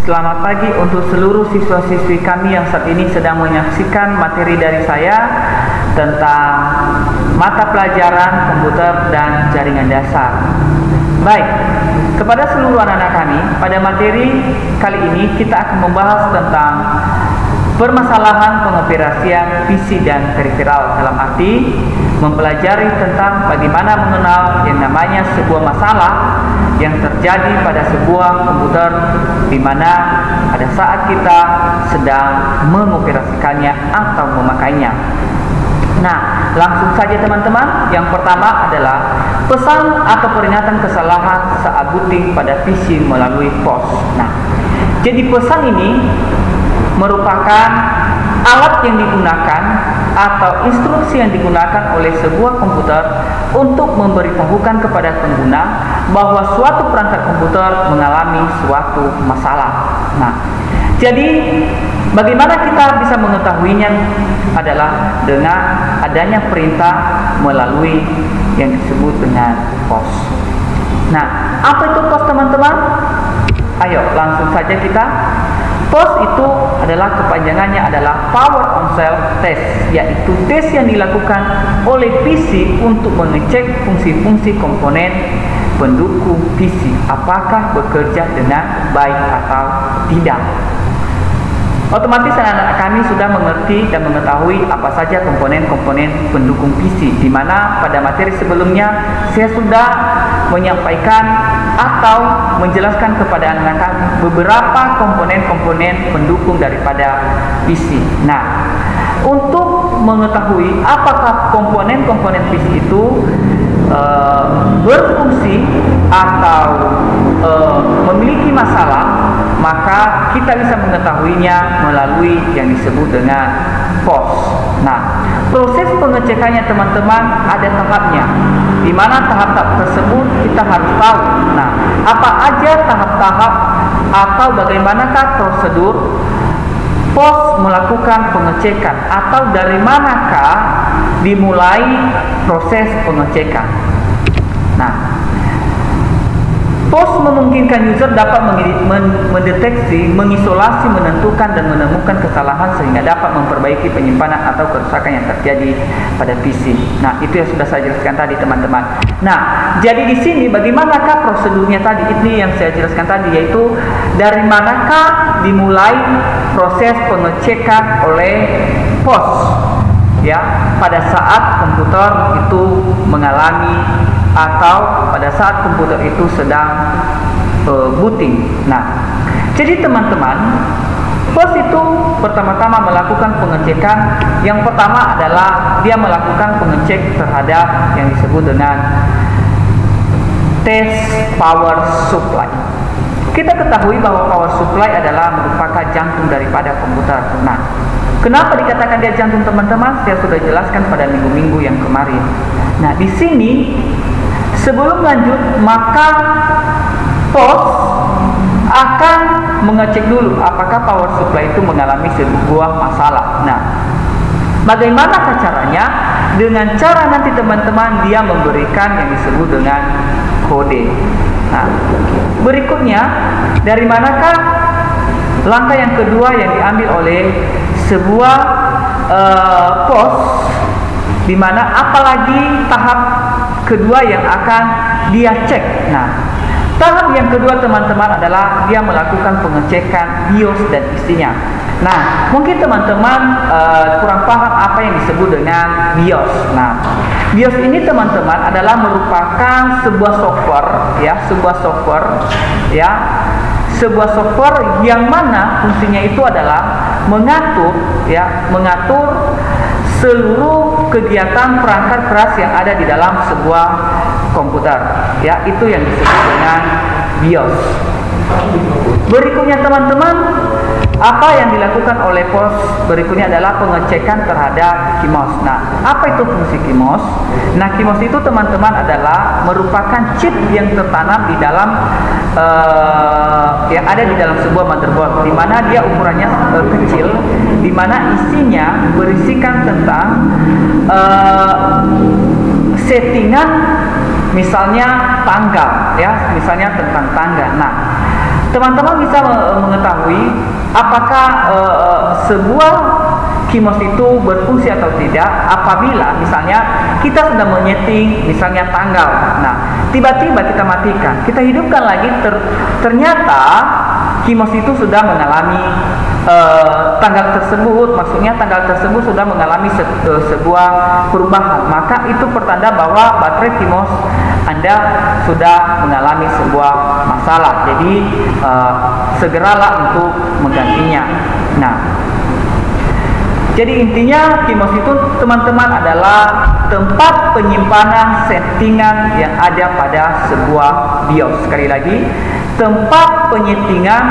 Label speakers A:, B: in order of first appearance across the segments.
A: Selamat pagi untuk seluruh siswa-siswi kami yang saat ini sedang menyaksikan materi dari saya tentang mata pelajaran komputer dan jaringan dasar. Baik, kepada seluruh anak-anak kami, pada materi kali ini kita akan membahas tentang permasalahan pengoperasian PC dan peripheral, dalam arti mempelajari tentang bagaimana mengenal yang namanya sebuah masalah yang terjadi pada sebuah komputer di mana pada saat kita sedang mengoperasikannya atau memakainya. Nah, langsung saja teman-teman. Yang pertama adalah pesan atau peringatan kesalahan saat booting pada PC melalui POS. Nah, jadi pesan ini merupakan alat yang digunakan atau instruksi yang digunakan oleh sebuah komputer untuk memberitahukan kepada pengguna bahwa suatu perangkat komputer mengalami suatu masalah. Nah, jadi bagaimana kita bisa mengetahuinya adalah dengan adanya perintah melalui yang disebut dengan POS. Nah, apa itu POS teman-teman? Ayo langsung saja kita. POS itu adalah kepanjangannya adalah Power on Cell Test, yaitu tes yang dilakukan oleh PC untuk mengecek fungsi-fungsi komponen pendukung PC apakah bekerja dengan baik atau tidak. Otomatis anak-anak kami sudah mengerti dan mengetahui apa saja komponen-komponen pendukung PC, di mana pada materi sebelumnya saya sudah menyampaikan atau menjelaskan kepada anak-anak kami beberapa komponen-komponen pendukung daripada PC. Nah, untuk mengetahui apakah komponen-komponen PC itu berfungsi atau memiliki masalah, maka kita bisa mengetahuinya melalui yang disebut dengan POS. Nah, proses pengecekannya teman-teman ada tahapnya, di mana tahap-tahap tersebut kita harus tahu. Nah, apa aja tahap-tahap atau bagaimanakah prosedur POS melakukan pengecekan, atau dari manakah dimulai proses pengecekan. Nah, POS memungkinkan user dapat mendeteksi, mengisolasi, menentukan dan menemukan kesalahan sehingga dapat memperbaiki penyimpanan atau kerusakan yang terjadi pada PC. Nah, itu yang sudah saya jelaskan tadi teman-teman. Nah, jadi di sini bagaimanakah prosedurnya tadi? Ini yang saya jelaskan tadi, yaitu dari manakah dimulai proses pengecekan oleh POS, ya, pada saat komputer itu mengalami atau pada saat komputer itu sedang booting. Nah, jadi teman-teman, POS itu pertama-tama melakukan pengecekan. Yang pertama adalah dia melakukan pengecek terhadap yang disebut dengan tes power supply. Kita ketahui bahwa power supply adalah merupakan jantung daripada komputer. Nah, kenapa dikatakan dia jantung teman-teman? Saya sudah jelaskan pada minggu-minggu yang kemarin. Nah, di sini sebelum lanjut, maka POS akan mengecek dulu apakah power supply itu mengalami sebuah masalah. Nah, bagaimana caranya? Dengan cara nanti teman-teman dia memberikan yang disebut dengan kode. Nah, berikutnya, dari manakah langkah yang kedua yang diambil oleh sebuah POS, di mana apalagi tahap kedua yang akan dia cek. Nah, tahap yang kedua teman-teman adalah dia melakukan pengecekan BIOS dan isinya. Nah, mungkin teman-teman kurang paham apa yang disebut dengan BIOS. Nah, BIOS ini teman-teman adalah merupakan sebuah software, ya, sebuah software yang mana fungsinya itu adalah mengatur seluruh kegiatan perangkat keras yang ada di dalam sebuah komputer, ya, itu yang disebut dengan BIOS. Berikutnya teman-teman, apa yang dilakukan oleh POS berikutnya adalah pengecekan terhadap KIMOS. Nah, apa itu fungsi KIMOS? Nah, KIMOS itu teman-teman adalah merupakan chip yang tertanam di dalam yang ada di dalam sebuah motherboard, di mana dia ukurannya kecil, di mana isinya berisikan tentang settingan, misalnya tanggal, ya, misalnya tentang tanggal. Nah, teman-teman bisa mengetahui apakah sebuah KIMOS itu berfungsi atau tidak apabila misalnya kita sudah menyeting misalnya tanggal. Nah, tiba-tiba kita matikan, kita hidupkan lagi, ternyata KIMOS itu sudah mengalami tanggal tersebut, maksudnya tanggal tersebut sudah mengalami sebuah perubahan, maka itu pertanda bahwa baterai KIMOS Anda sudah mengalami sebuah masalah. Jadi segeralah untuk menggantinya. Nah, jadi intinya KIMOS itu teman-teman adalah tempat penyimpanan settingan yang ada pada sebuah BIOS. Sekali lagi, tempat penyetingan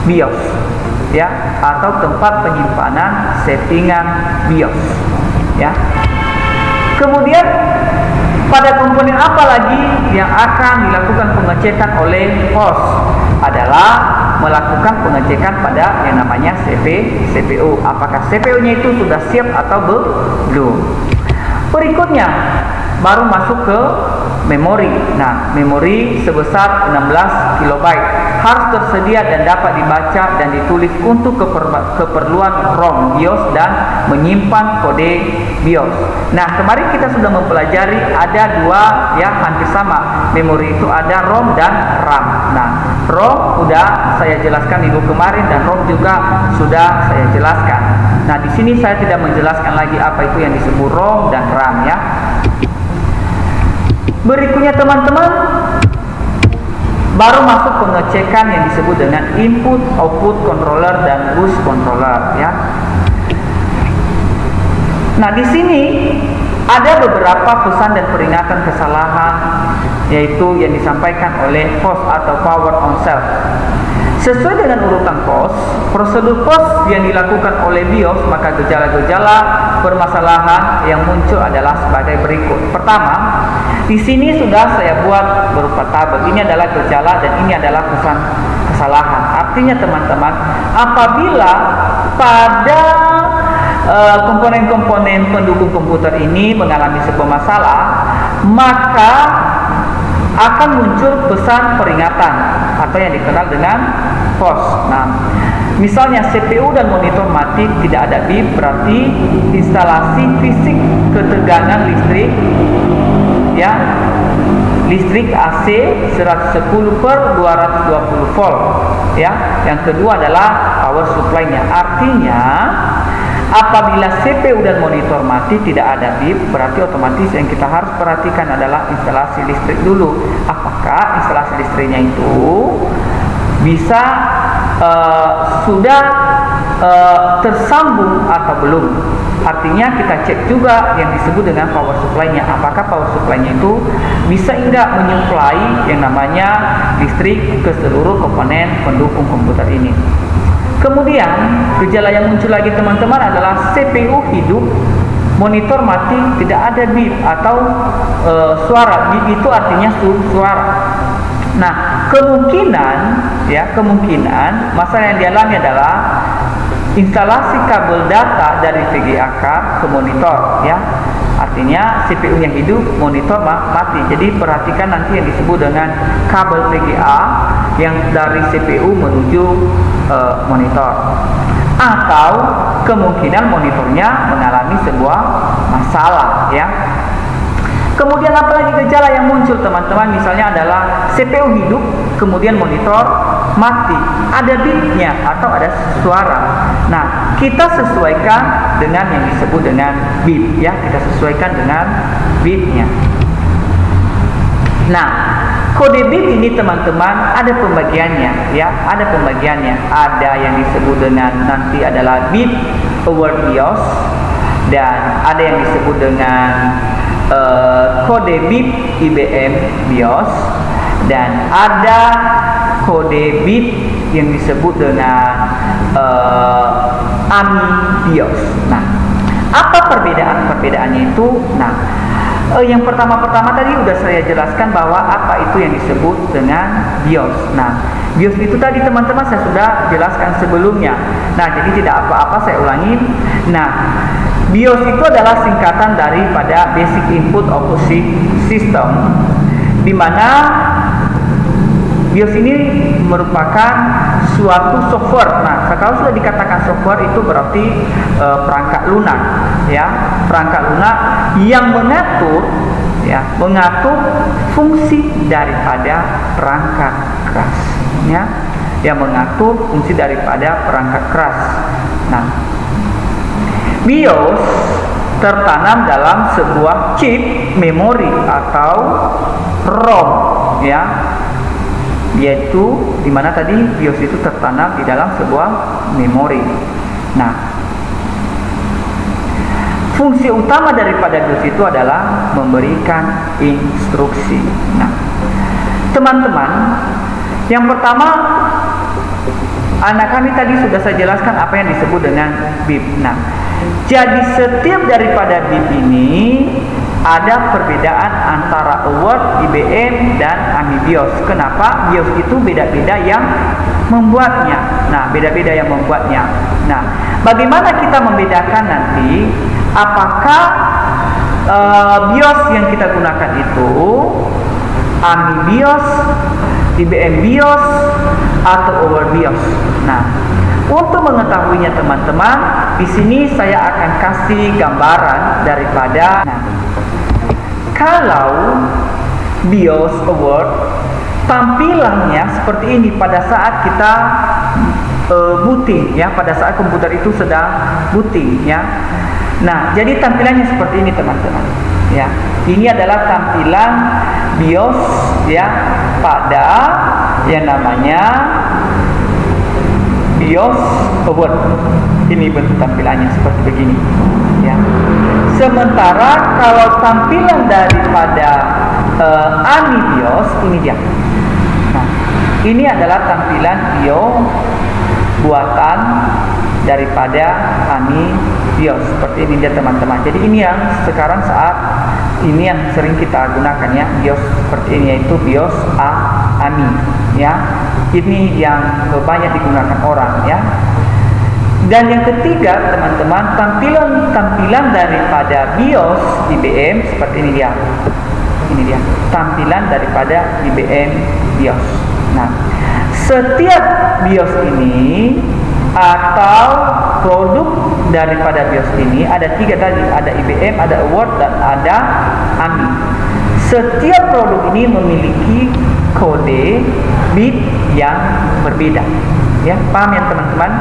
A: BIOS, ya, atau tempat penyimpanan settingan BIOS, ya. Kemudian pada komponen apa lagi yang akan dilakukan pengecekan oleh host adalah melakukan pengecekan pada yang namanya CPU. Apakah CPU-nya itu sudah siap atau belum? Berikutnya baru masuk ke memori. Nah, memori sebesar 16 KB harus tersedia dan dapat dibaca dan ditulis untuk keperluan ROM BIOS dan menyimpan kode BIOS. Nah, kemarin kita sudah mempelajari ada dua, ya, hampir sama. Memori itu ada ROM dan RAM. Nah, ROM sudah saya jelaskan minggu kemarin dan ROM juga sudah saya jelaskan. Nah, di sini saya tidak menjelaskan lagi apa itu yang disebut ROM dan RAM, ya. Berikutnya teman-teman, baru masuk pengecekan yang disebut dengan input output controller dan bus controller, ya. Nah, di sini ada beberapa pesan dan peringatan kesalahan, yaitu yang disampaikan oleh host atau power on self. Sesuai dengan urutan POS, prosedur POS yang dilakukan oleh BIOS, maka gejala-gejala permasalahan yang muncul adalah sebagai berikut. Pertama, di sini sudah saya buat berupa tabel. Ini adalah gejala dan ini adalah pesan kesalahan. Artinya teman-teman, apabila pada komponen-komponen pendukung komputer ini mengalami sebuah masalah, maka akan muncul pesan peringatan atau yang dikenal dengan POS. Nah, misalnya CPU dan monitor mati, tidak ada bip, berarti instalasi fisik ketegangan listrik, ya, listrik AC 110/220 volt, ya. Yang kedua adalah power supply-nya. Artinya apabila CPU dan monitor mati tidak ada bip, berarti otomatis yang kita harus perhatikan adalah instalasi listrik dulu. Apakah instalasi listriknya itu bisa sudah tersambung atau belum? Artinya kita cek juga yang disebut dengan power supply-nya. Apakah power supply-nya itu bisa enggak menyuplai yang namanya listrik ke seluruh komponen pendukung komputer ini. Kemudian gejala yang muncul lagi teman-teman adalah CPU hidup, monitor mati, tidak ada bip atau suara. Bip itu artinya suara. Nah, kemungkinan masalah yang dialami adalah instalasi kabel data dari VGA card ke monitor, ya. Artinya CPU-nya hidup, monitor mati. Jadi perhatikan nanti yang disebut dengan kabel VGA yang dari CPU menuju monitor. Atau kemungkinan monitornya mengalami sebuah masalah, ya. Kemudian apalagi gejala yang muncul teman-teman, misalnya adalah CPU hidup, kemudian monitor mati, ada bipnya atau ada suara. Nah, kita sesuaikan dengan yang disebut dengan bip, ya, kita sesuaikan dengan bipnya. Nah, kode bip ini teman-teman ada pembagiannya, ya, ada pembagiannya. Ada yang disebut dengan nanti adalah bip award BIOS dan ada yang disebut dengan kode bip IBM BIOS dan ada kode bip yang disebut dengan AMI BIOS. Nah, apa perbedaannya itu? Nah, yang pertama tadi udah saya jelaskan bahwa apa itu yang disebut dengan BIOS. Nah, BIOS itu tadi teman-teman saya sudah jelaskan sebelumnya. Nah, jadi tidak apa-apa saya ulangi. Nah, BIOS itu adalah singkatan daripada Basic Input Output System, di mana BIOS ini merupakan suatu software. Nah, kalau sudah dikatakan software itu berarti perangkat lunak, ya, perangkat lunak yang mengatur fungsi daripada perangkat keras, ya, yang mengatur fungsi daripada perangkat keras. Nah, BIOS tertanam dalam sebuah chip memori atau ROM, ya, yaitu dimana tadi BIOS itu tertanam di dalam sebuah memori. Nah, fungsi utama daripada BIOS itu adalah memberikan instruksi. Nah, teman-teman, yang pertama, anak kami tadi sudah saya jelaskan apa yang disebut dengan BIP. Nah, jadi setiap daripada BIP ini ada perbedaan antara award, IBM, dan AMI BIOS. Kenapa? BIOS itu beda-beda yang membuatnya. Nah, beda-beda yang membuatnya. Nah, bagaimana kita membedakan nanti apakah BIOS yang kita gunakan itu AMI BIOS, IBM BIOS, atau award BIOS? Nah, untuk mengetahuinya teman-teman, di sini saya akan kasih gambaran daripada. Nah, kalau BIOS award tampilannya seperti ini pada saat kita booting, ya, pada saat komputer itu sedang booting, ya. Nah, jadi tampilannya seperti ini teman-teman, ya. Ini adalah tampilan BIOS, ya, pada yang namanya BIOS award. Ini bentuk tampilannya seperti begini, ya. Sementara kalau tampilan daripada AMI BIOS, ini dia. Nah, ini adalah tampilan BIOS buatan daripada AMI BIOS. Seperti ini dia teman-teman. Jadi ini yang sekarang saat ini yang sering kita gunakan, ya, BIOS seperti ini, yaitu BIOS AMI, ya. Ini yang banyak digunakan orang, ya. Dan yang ketiga teman-teman, tampilan daripada BIOS IBM seperti ini dia. Ini dia tampilan daripada IBM BIOS. Nah, setiap BIOS ini atau produk daripada BIOS ini ada tiga tadi, ada IBM, ada award, dan ada AMI. Setiap produk ini memiliki kode bit yang berbeda, ya, paham ya teman-teman?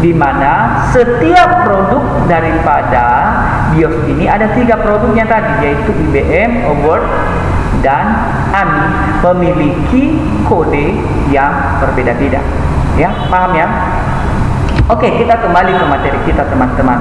A: Di mana setiap produk daripada BIOS ini ada tiga produknya tadi, yaitu IBM, award, dan AMI, memiliki kode yang berbeda-beda, ya, paham ya? Oke, kita kembali ke materi kita teman-teman.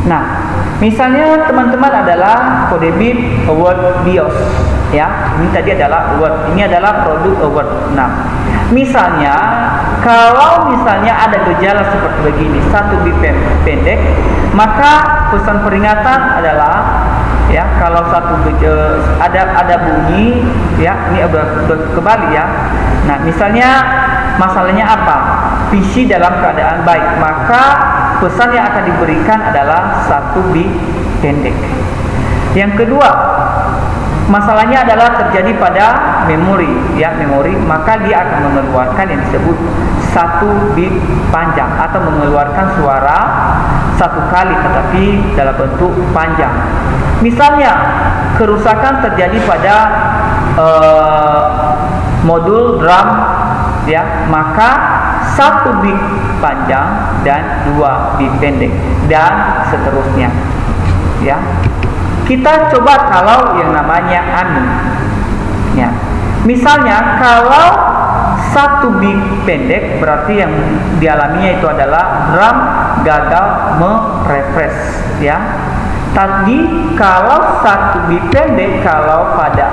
A: Nah, misalnya teman-teman adalah kode bit award BIOS, ya. Ini tadi adalah award, ini adalah produk award. Nah, misalnya kalau misalnya ada gejala seperti begini, 1 bit pendek, maka pesan peringatan adalah, ya, kalau ada bunyi, ya, ini udah kembali, ya. Nah, misalnya masalahnya apa? PC dalam keadaan baik, maka pesan yang akan diberikan adalah 1 bit pendek. Yang kedua, masalahnya adalah terjadi pada memori, ya, memori, maka dia akan mengeluarkan yang disebut 1 bit panjang atau mengeluarkan suara 1 kali tetapi dalam bentuk panjang. Misalnya kerusakan terjadi pada modul drum, ya, maka 1 bit panjang dan 2 bit pendek, dan seterusnya, ya. Kita coba kalau yang namanya AMI, ya. Misalnya kalau 1 bit pendek, berarti yang dialaminya itu adalah drum gagal merefresh, ya. Tadi kalau 1 bit pendek, kalau pada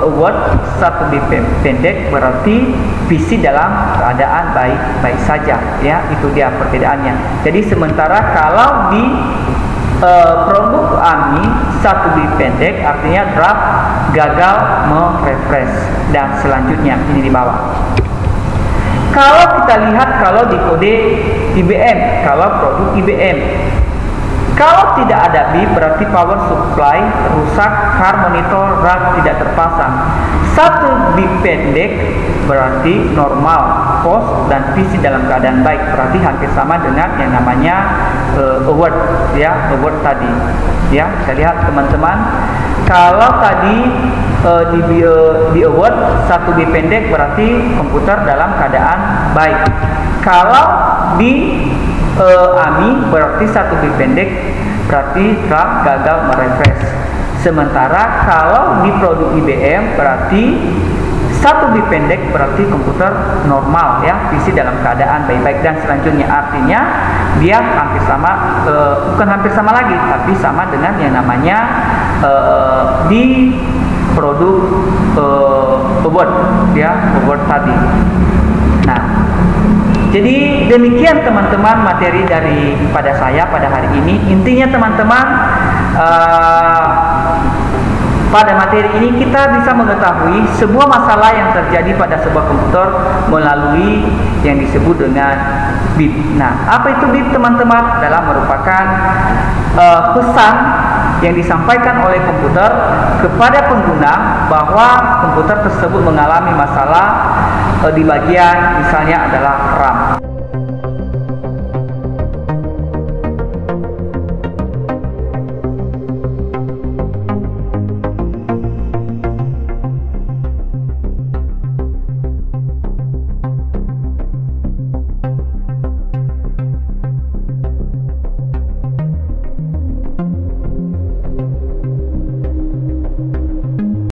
A: award 1 bit pendek, berarti PC dalam keadaan baik-baik saja, ya. Itu dia perbedaannya. Jadi sementara kalau di produk AMI 1 bit pendek artinya draft gagal merefresh, dan selanjutnya ini di bawah. Kalau kita lihat kalau di kode IBM, kalau produk IBM, kalau tidak ada bit berarti power supply rusak, car monitor rak tidak terpasang. 1 bit pendek berarti normal, post dan PC dalam keadaan baik, berarti hampir sama dengan yang namanya award, ya, award tadi. Ya, kita lihat teman-teman, kalau tadi di award 1 bit pendek berarti komputer dalam keadaan baik. Kalau di AMI berarti 1 bit pendek berarti RAM gagal merefresh. Sementara kalau di produk IBM berarti 1 bit pendek berarti komputer normal, ya, PC dalam keadaan baik-baik, dan selanjutnya artinya dia hampir sama, bukan hampir sama lagi, tapi sama dengan yang namanya di produk award, ya, award tadi. Nah, jadi demikian teman-teman materi daripada saya pada hari ini. Intinya teman-teman, pada materi ini kita bisa mengetahui sebuah masalah yang terjadi pada sebuah komputer melalui yang disebut dengan bit. Nah, apa itu bit teman-teman? Adalah merupakan pesan yang disampaikan oleh komputer kepada pengguna bahwa komputer tersebut mengalami masalah di bagian misalnya adalah RAM.